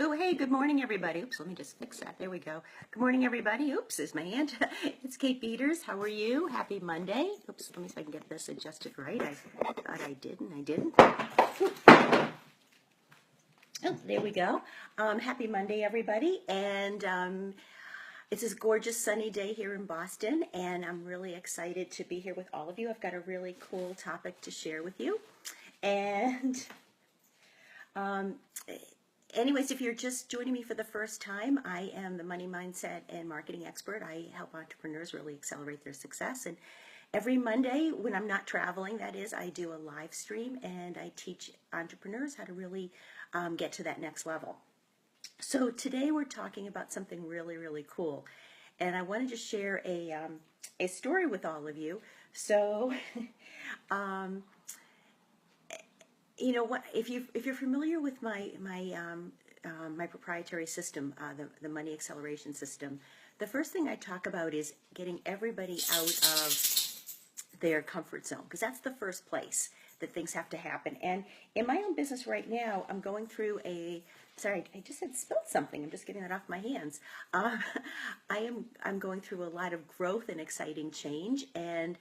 Oh, hey, good morning, everybody. Oops, let me just fix that. There we go. Good morning, everybody. Oops, is my hand. It's Kate Beeders. How are you? Happy Monday. Oops, let me see if I can get this adjusted right. I thought I did, and I didn't. Oh, there we go. Happy Monday, everybody. And it's this gorgeous sunny day here in Boston, and I'm really excited to be here with all of you. I've got a really cool topic to share with you. And anyways, if you're just joining me for the first time, I am the money mindset and marketing expert. I help entrepreneurs really accelerate their success. And every Monday, when I'm not traveling, that is, I do a live stream and I teach entrepreneurs how to really get to that next level. So today we're talking about something really, really cool. And I wanted to share a story with all of you. So, you know what? If you're familiar with my proprietary system, the money acceleration system, the first thing I talk about is getting everybody out of their comfort zone, because that's the first place that things have to happen. And in my own business right now, I'm going through sorry, I just had spilled something. I'm just getting that off my hands. I'm going through a lot of growth and exciting change, and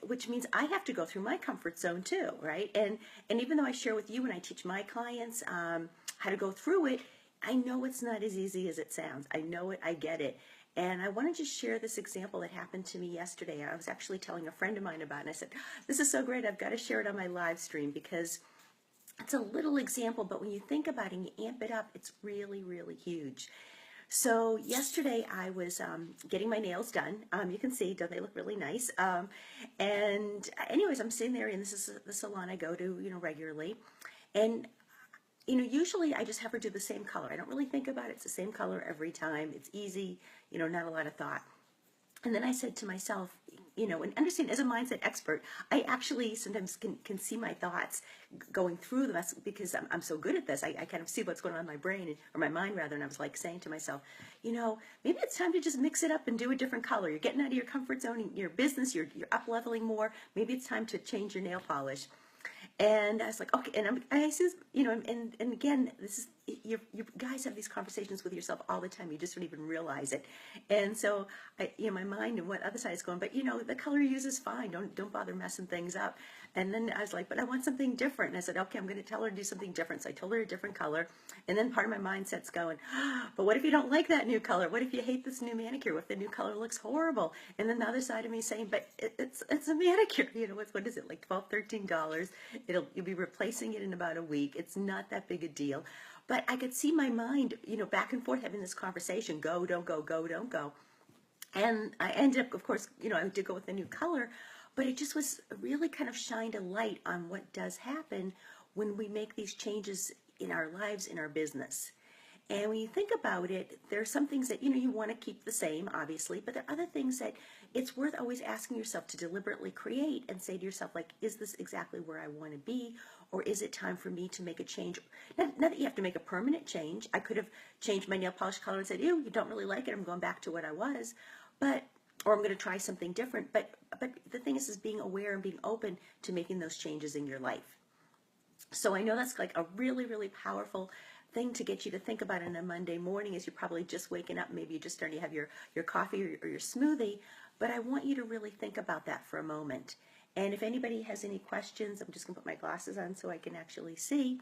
which means I have to go through my comfort zone too, right? And even though I share with you when I teach my clients how to go through it, I know it's not as easy as it sounds. I know it, I get it. And I want to just share this example that happened to me yesterday. I was actually telling a friend of mine about it, and I said, this is so great, I've got to share it on my live stream, because it's a little example, but when you think about it and you amp it up, it's really, really huge. So yesterday I was getting my nails done. You can see, don't they look really nice? And anyways, I'm sitting there, and this is the salon I go to, regularly. And usually I just have her do the same color. I don't really think about it. It's the same color every time. It's easy, not a lot of thought. And then I said to myself, and understand, as a mindset expert, I actually sometimes can see my thoughts going through them, because I'm so good at this. I kind of see what's going on in my brain, or my mind rather, and I was like saying to myself, maybe it's time to just mix it up and do a different color. You're getting out of your comfort zone in your business, you're up-leveling more. Maybe it's time to change your nail polish. And I was like, okay, and I says, and again, this is, you guys have these conversations with yourself all the time. You just don't even realize it. And so, my mind and what other side is going, but the color you use is fine. Don't bother messing things up. And then I was like, but I want something different. And I said, okay, I'm going to tell her to do something different. So I told her a different color. And then part of my mindset's going, but what if you don't like that new color? What if you hate this new manicure? What if the new color looks horrible? And then the other side of me saying, but it's a manicure. What is it, like $12, $13? You'll be replacing it in about a week. It's not that big a deal. But I could see my mind, back and forth having this conversation, go, don't go, go, don't go. And I ended up, of course, I did go with a new color, but it just was really kind of shined a light on what does happen when we make these changes in our lives, in our business. And when you think about it, there are some things that, you want to keep the same, obviously, but there are other things that it's worth always asking yourself to deliberately create and say to yourself, like, is this exactly where I want to be? Or is it time for me to make a change? Not that you have to make a permanent change. I could have changed my nail polish color and said, ew, you don't really like it, I'm going back to what I was. Or I'm going to try something different. But the thing is being aware and being open to making those changes in your life. So I know that's like a really, really powerful thing to get you to think about on a Monday morning, as you're probably just waking up. Maybe you're just starting to have your coffee or your smoothie. But I want you to really think about that for a moment. And if anybody has any questions, I'm just going to put my glasses on so I can actually see.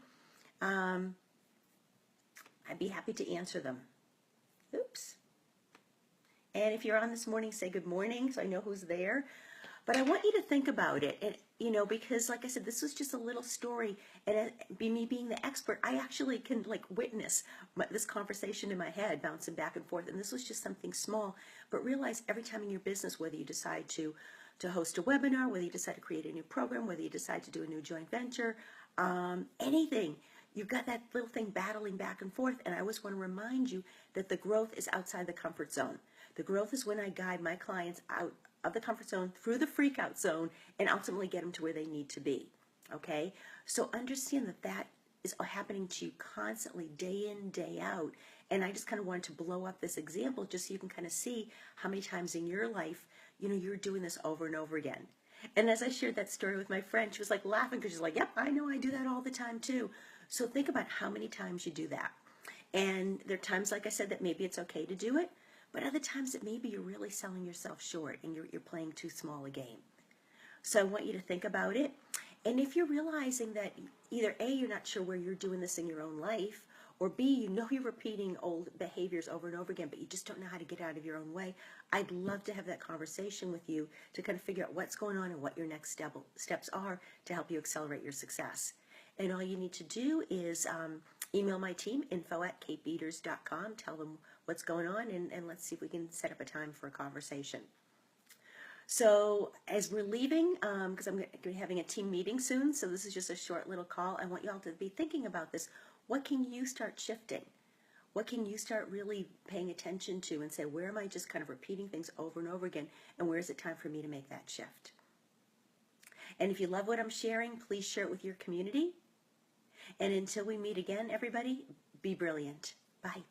I'd be happy to answer them. Oops. And if you're on this morning, say good morning so I know who's there. But I want you to think about it, and because like I said, this was just a little story, and me being the expert, I actually can witness this conversation in my head bouncing back and forth. And this was just something small, but realize every time in your business, whether you decide to host a webinar, whether you decide to create a new program, whether you decide to do a new joint venture, anything, you've got that little thing battling back and forth. And I always want to remind you that the growth is outside the comfort zone. The growth is when I guide my clients out of the comfort zone through the freak out zone and ultimately get them to where they need to be. Okay? So understand that is happening to you constantly, day in, day out. And I just kind of wanted to blow up this example just so you can kind of see how many times in your life, you're doing this over and over again. And as I shared that story with my friend, she was like laughing because she's like, yep, I know I do that all the time too. So think about how many times you do that. And there are times, like I said, that maybe it's okay to do it, but other times that maybe you're really selling yourself short and you're playing too small a game. So I want you to think about it. And if you're realizing that either A, you're not sure where you're doing this in your own life, or B, you know you're repeating old behaviors over and over again, but you just don't know how to get out of your own way, I'd love to have that conversation with you to kind of figure out what's going on and what your next steps are to help you accelerate your success. And all you need to do is email my team, info@katebeeders.com, tell them what's going on, and let's see if we can set up a time for a conversation. So as we're leaving, because I'm going to be having a team meeting soon, so this is just a short little call, I want you all to be thinking about this. What can you start shifting? What can you start really paying attention to and say, where am I just kind of repeating things over and over again, and where is it time for me to make that shift? And if you love what I'm sharing, please share it with your community. And until we meet again, everybody, be brilliant. Bye.